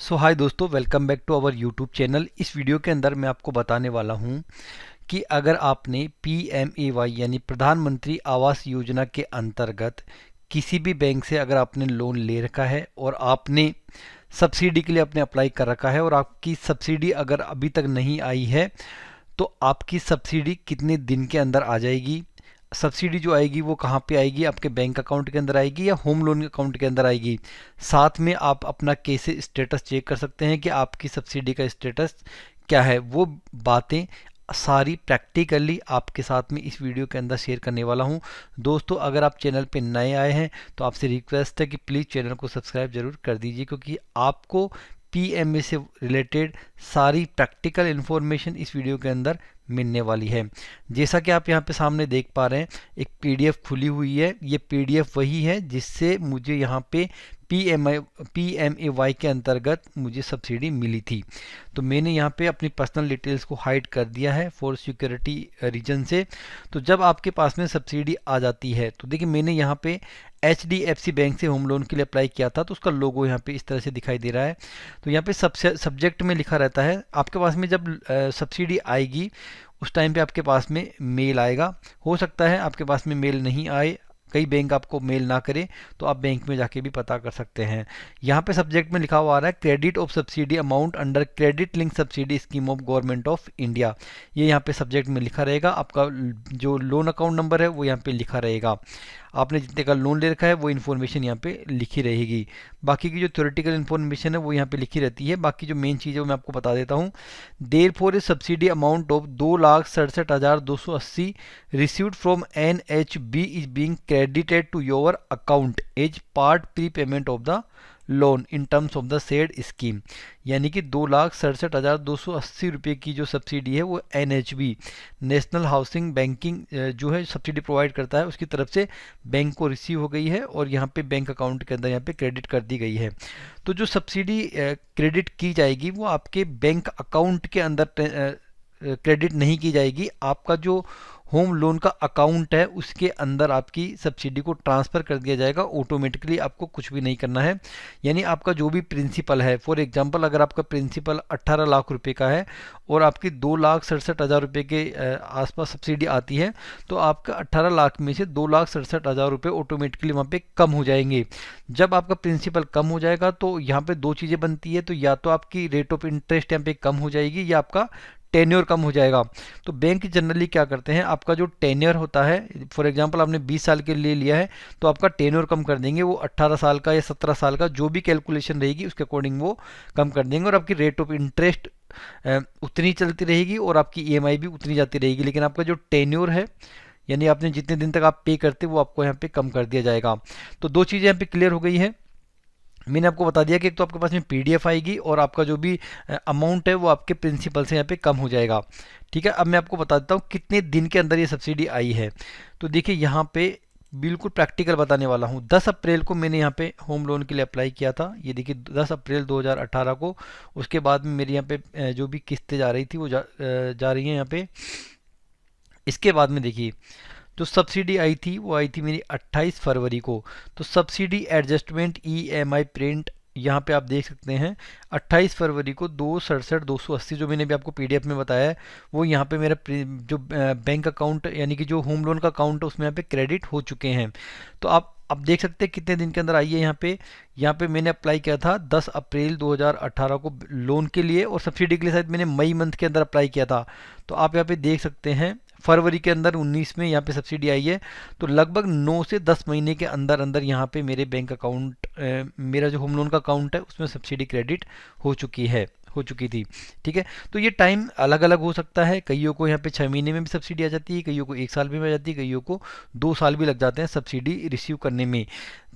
सो hi दोस्तों, welcome back to our YouTube channel. इस video के अंदर मैं आपको बताने वाला हूं कि अगर आपने PMAY यानी प्रधानमंत्री आवास योजना के अंतर्गत किसी भी बैंक से अगर आपने लोन ले रखा है और आपने सब्सिडी के लिए आपने अप्लाई कर रखा है और आपकी सब्सिडी अगर अभी तक नहीं आई है तो आपकी सब्सिडी कितने दिन के अंदर आ जाएगी। सब्सिडी जो आएगी वो कहाँ पे आएगी, आपके बैंक अकाउंट के अंदर आएगी या होम लोन अकाउंट के अंदर आएगी। साथ में आप अपना कैसे स्टेटस चेक कर सकते हैं कि आपकी सब्सिडी का स्टेटस क्या है। वो बातें सारी प्रैक्टिकली आपके साथ में इस वीडियो के अंदर शेयर करने वाला हूं। दोस्तों, अगर आप चैनल पे नए आए हैं तो आपसे रिक्वेस्ट है कि प्लीज़ चैनल को सब्सक्राइब जरूर कर दीजिए, क्योंकि आपको PMA से रिलेटेड सारी प्रैक्टिकल इन्फॉर्मेशन इस वीडियो के अंदर मिलने वाली है। जैसा कि आप यहाँ पे सामने देख पा रहे हैं, एक PDF खुली हुई है। ये PDF वही है जिससे मुझे यहाँ पे PMAY के अंतर्गत मुझे सब्सिडी मिली थी। तो मैंने यहाँ पे अपनी पर्सनल डिटेल्स को हाइड कर दिया है फॉर सिक्योरिटी रीजन से। तो जब आपके पास में सब्सिडी आ जाती है तो देखिए, मैंने यहाँ पे HDFC बैंक से होम लोन के लिए अप्लाई किया था, तो उसका लोगो यहाँ पे इस तरह से दिखाई दे रहा है। तो यहाँ पे सब्जेक्ट में लिखा रहता है, आपके पास में जब सब्सिडी आएगी उस टाइम पे आपके पास में मेल आएगा। हो सकता है आपके पास में मेल नहीं आए, कई बैंक आपको मेल ना करे, तो आप बैंक में जाके भी पता कर सकते हैं। यहाँ पे सब्जेक्ट में लिखा हुआ आ रहा है credit of subsidy amount under credit link subsidy scheme of government of India. ये यहाँ पे सब्जेक्ट में लिखा रहेगा। आपका जो लोन अकाउंट नंबर है वो यहाँ पे लिखा रहेगा। आपने जितने का लोन ले रखा है वो इन्फॉर्मेशन यहाँ पे लिखी रहेगी। बाकी की जो थ्योरेटिकल इन्फॉर्मेशन है वो यहाँ पे लिखी रहती है। बाकी जो मेन चीज़ है वो मैं आपको बता देता हूँ। Therefore a subsidy amount of 2,67,280 received from NHB is being credited to your account as part prepayment of the loan in terms of the said scheme. यानी कि 2,67,280 रुपये की जो सब्सिडी है वो NHB नेशनल हाउसिंग बैंकिंग जो है subsidy provide करता है, उसकी तरफ से बैंक को रिसीव हो गई है और यहाँ पे बैंक अकाउंट के अंदर यहाँ पे क्रेडिट कर दी गई है। तो जो सब्सिडी क्रेडिट की जाएगी वो आपके बैंक अकाउंट के अंदर क्रेडिट नहीं की जाएगी। आपका जो होम लोन का अकाउंट है उसके अंदर आपकी सब्सिडी को ट्रांसफ़र कर दिया जाएगा ऑटोमेटिकली। आपको कुछ भी नहीं करना है। यानी आपका जो भी प्रिंसिपल है, फॉर एग्जांपल अगर आपका प्रिंसिपल 18 लाख रुपए का है और आपकी 2,67,000 रुपये के आसपास सब्सिडी आती है, तो आपका 18 लाख में से 2,67,000 रुपये ऑटोमेटिकली वहाँ पे कम हो जाएंगे। जब आपका प्रिंसिपल कम हो जाएगा तो यहाँ पे दो चीज़ें बनती है, तो या तो आपकी रेट ऑफ इंटरेस्ट यहाँ पे कम हो जाएगी या आपका टेन्योर कम हो जाएगा। तो बैंक जनरली क्या करते हैं, आपका जो टेन्योर होता है, फॉर एग्जांपल आपने 20 साल के लिए लिया है तो आपका टेन्योर कम कर देंगे। वो 18 साल का या 17 साल का जो भी कैलकुलेशन रहेगी उसके अकॉर्डिंग वो कम कर देंगे और आपकी रेट ऑफ इंटरेस्ट उतनी चलती रहेगी और आपकी EMI भी उतनी जाती रहेगी। लेकिन आपका जो टेन्योर है, यानी आपने जितने दिन तक आप पे करते वो आपको यहाँ पे कम कर दिया जाएगा। तो दो चीज़ें यहाँ पे क्लियर हो गई है। मैंने आपको बता दिया कि एक तो आपके पास में PDF आएगी और आपका जो भी अमाउंट है वो आपके प्रिंसिपल से यहाँ पे कम हो जाएगा। ठीक है, अब मैं आपको बता देता हूँ कितने दिन के अंदर ये सब्सिडी आई है। तो देखिए, यहाँ पे बिल्कुल प्रैक्टिकल बताने वाला हूँ। 10 अप्रैल को मैंने यहाँ पे होम लोन के लिए अप्लाई किया था। ये देखिए 10 अप्रैल 2018 को। उसके बाद में मेरी यहाँ पे जो भी किस्तें जा रही थी वो जा रही हैं यहाँ पे। इसके बाद में देखिए जो सब्सिडी आई थी वो आई थी मेरी 28 फरवरी को। तो सब्सिडी एडजस्टमेंट EMI प्रिंट यहाँ पे आप देख सकते हैं 28 फरवरी को 2,67,280 जो मैंने भी आपको PDF में बताया है वो यहाँ पे मेरा जो बैंक अकाउंट यानी कि जो होम लोन का अकाउंट है उसमें यहाँ पे क्रेडिट हो चुके हैं। तो आप अब देख सकते हैं कितने दिन के अंदर आई है। यहाँ पे मैंने अप्लाई किया था 10 अप्रैल 2018 को लोन के लिए और सब्सिडी के लिए शायद मैंने मई मंथ के अंदर अप्लाई किया था। तो आप यहाँ पे देख सकते हैं फरवरी के अंदर 19 में यहाँ पे सब्सिडी आई है। तो लगभग 9 से 10 महीने के अंदर अंदर यहाँ पे मेरे बैंक अकाउंट मेरा जो होम लोन का अकाउंट है उसमें सब्सिडी क्रेडिट हो चुकी थी। ठीक है, तो ये टाइम अलग अलग हो सकता है। कईयों को यहाँ पे 6 महीने में भी सब्सिडी आ जाती है, कईयों को 1 साल में आ जाती है, कईयों को 2 साल भी लग जाते हैं सब्सिडी रिसीव करने में।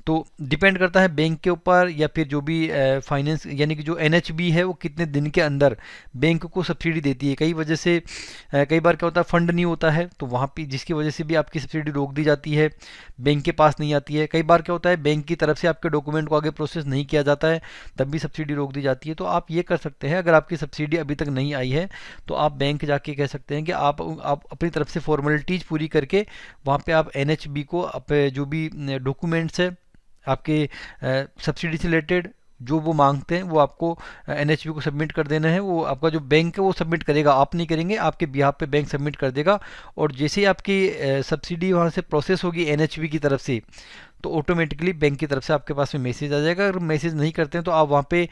तो डिपेंड करता है बैंक के ऊपर या फिर जो भी फाइनेंस यानी कि जो NHB है वो कितने दिन के अंदर बैंक को सब्सिडी देती है। कई वजह से कई बार क्या होता है, फंड नहीं होता है तो वहाँ पे जिसकी वजह से भी आपकी सब्सिडी रोक दी जाती है, बैंक के पास नहीं आती है। कई बार क्या होता है, बैंक की तरफ से आपके डॉक्यूमेंट को आगे प्रोसेस नहीं किया जाता है, तब भी सब्सिडी रोक दी जाती है। तो आप ये कर सकते हैं, अगर आपकी सब्सिडी अभी तक नहीं आई है तो आप बैंक जाके कह सकते हैं कि आप अपनी तरफ से फॉर्मेलिटीज़ पूरी करके वहाँ पर आप NHB को जो भी डॉक्यूमेंट्स है आपके सब्सिडी से रिलेटेड जो वो मांगते हैं वो आपको एनएचबी को सबमिट कर देना है। वो आपका जो बैंक है वो सबमिट करेगा, आप नहीं करेंगे, आपके बिहाफ पे बैंक सबमिट कर देगा। और जैसे ही आपकी सब्सिडी वहाँ से प्रोसेस होगी एनएचबी की तरफ से, तो ऑटोमेटिकली बैंक की तरफ से आपके पास में मैसेज आ जाएगा। अगर मैसेज नहीं करते हैं तो आप वहाँ पे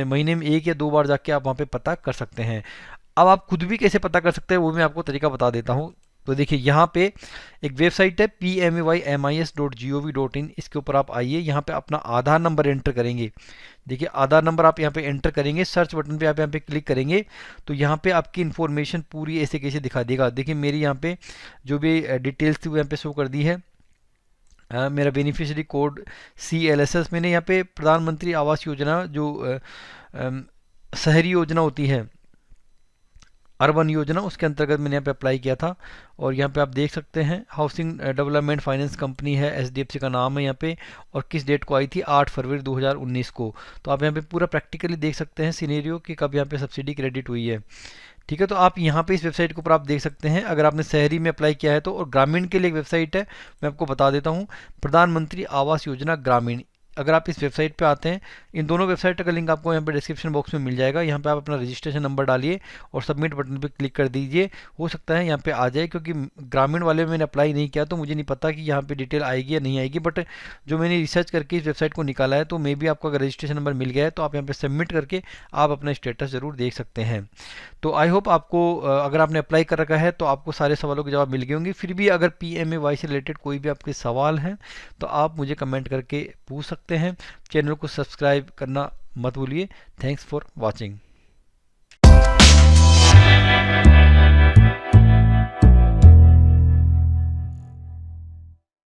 महीने में 1 या 2 बार जाके आप वहाँ पे पता कर सकते हैं। अब आप खुद भी कैसे पता कर सकते हैं वो मैं आपको तरीका बता देता हूँ। तो देखिए यहाँ पे एक वेबसाइट है pmaymis.gov.in, इसके ऊपर आप आइए। यहाँ पे अपना आधार नंबर एंटर करेंगे। देखिए आधार नंबर आप यहाँ पे एंटर करेंगे, सर्च बटन पे आप यहाँ पे क्लिक करेंगे तो यहाँ पे आपकी इन्फॉर्मेशन पूरी ऐसे कैसे दिखा देगा। देखिए मेरी यहाँ पे जो भी डिटेल्स थी वो यहाँ पे शो कर दी है। मेरा बेनिफिशियरी कोड CLSS, मैंने यहाँ पे प्रधानमंत्री आवास योजना जो शहरी योजना होती है, अर्बन योजना, उसके अंतर्गत मैंने यहाँ पे अप्लाई किया था। और यहाँ पे आप देख सकते हैं हाउसिंग डेवलपमेंट फाइनेंस कंपनी है, HDFC का नाम है यहाँ पे। और किस डेट को आई थी, 8 फरवरी 2019 को। तो आप यहाँ पे पूरा प्रैक्टिकली देख सकते हैं सिनेरियो कि कब यहाँ पे सब्सिडी क्रेडिट हुई है। ठीक है, तो आप यहाँ पे इस वेबसाइट के ऊपर आप देख सकते हैं। अगर आपने शहरी में अप्लाई किया है तो, और ग्रामीण के लिए एक वेबसाइट है, मैं आपको बता देता हूँ, प्रधानमंत्री आवास योजना ग्रामीण। अगर आप इस वेबसाइट पे आते हैं, इन दोनों वेबसाइट का लिंक आपको यहाँ पे डिस्क्रिप्शन बॉक्स में मिल जाएगा। यहाँ पे आप अपना रजिस्ट्रेशन नंबर डालिए और सबमिट बटन पे क्लिक कर दीजिए। हो सकता है यहाँ पे आ जाए, क्योंकि ग्रामीण वाले में मैंने अप्लाई नहीं किया तो मुझे नहीं पता कि यहाँ पे डिटेल आएगी या नहीं आएगी। बट जो मैंने रिसर्च करके इस वेबसाइट को निकाला है, तो मे बी आपका अगर रजिस्ट्रेशन नंबर मिल गया है तो आप यहाँ पे सबमिट करके आप अपना स्टेटस ज़रूर देख सकते हैं। तो आई होप आपको अगर आपने अप्लाई कर रखा है तो आपको सारे सवालों के जवाब मिल गए होंगे। फिर भी अगर PMAY से रिलेटेड कोई भी आपके सवाल हैं तो आप मुझे कमेंट करके पूछ सकते हैं। चैनल को सब्सक्राइब करना मत भूलिए। Thanks for watching.